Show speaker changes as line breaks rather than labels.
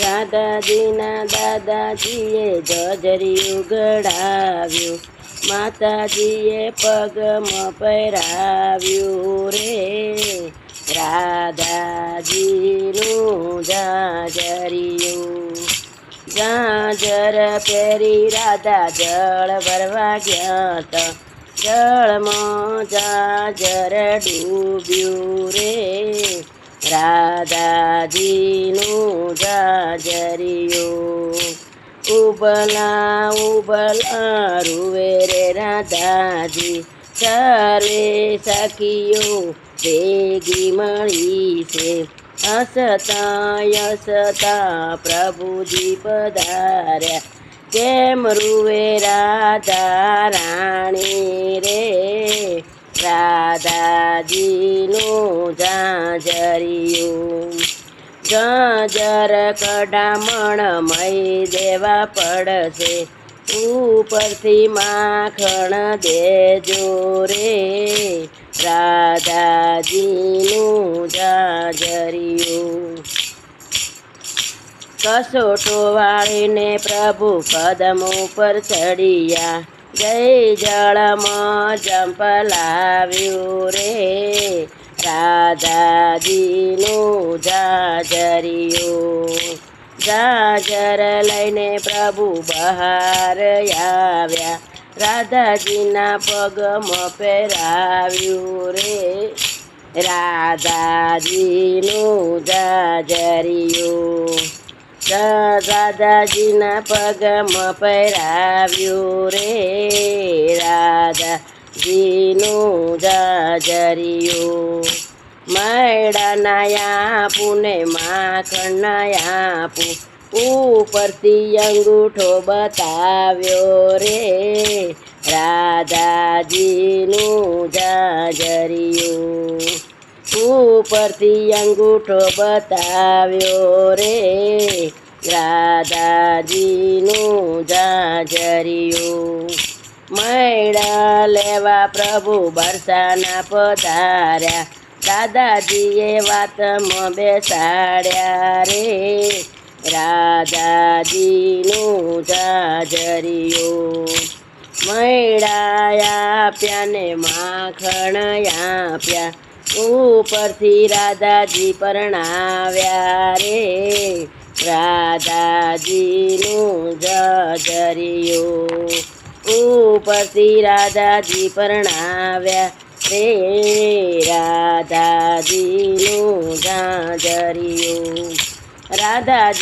રાધાજીના દાદાજીએ જજરિયું ગળાવ્યું, માતાજીએ પગમાં પહેરાવ્યું રે રાધાજીનું જાજરિયું। જાજર પહેરી રાધા જળ ભરવા ગયા તા, જળમાં જાજર ડૂબ્યું રે રાધાજીનું જાજરિયું। ઉબલા ઉબલા રૂવે રે રાધાજી, સર્વે સખીઓ ભેગી મળી છે, હસતા હસતા પ્રભુજી પધાર્યા, કેમ રૂવે રાધા રાણી રે રાધાજીનું જાજરિયું। જાજર કડામણ મય દેવા પડશે, ઉપરથી માખણ દેજો રે રાધાજીનું જાજરિયું। કસોટો વાળીને પ્રભુ કદમ ઉપર ચડિયા, જય જળમાં જંપલાવ્યું રે રાધાજીનું જાજરિયું। જાજર લઈને પ્રભુ બહાર આવ્યા, રાધાજીના પગમાં પહેરાવ્યું રે રાધાજીનું જાજરિયું। રાધાજીના પગમાં પહેરાવ્યું રે રાધાજીનું જાજરિયું। મેળાના આપું ને માખણના આપું, ઉપરથી અંગૂઠો બતાવ્યો રે રાધાજીનું જાજરિયું। ઉપરથી અંગૂઠો બતાવ્યો રે રાધાજીનું જાજરિયું। મેળા લેવા પ્રભુ બરસાના પધાર્યા, દાદાજીએ વાતમાં બેસાડ્યા રે રાધાજીનું જાજરિયું। મેળા આપ્યા ને માખણ આપ્યા, ઉપરથી રાધાજી પરણાવ્યા રે રાધાજીનું જાજરિયું। ઉપરથી રાધાજી પરણાવ્યા રે રાધાજીનું જાજરિયું। રાધાજી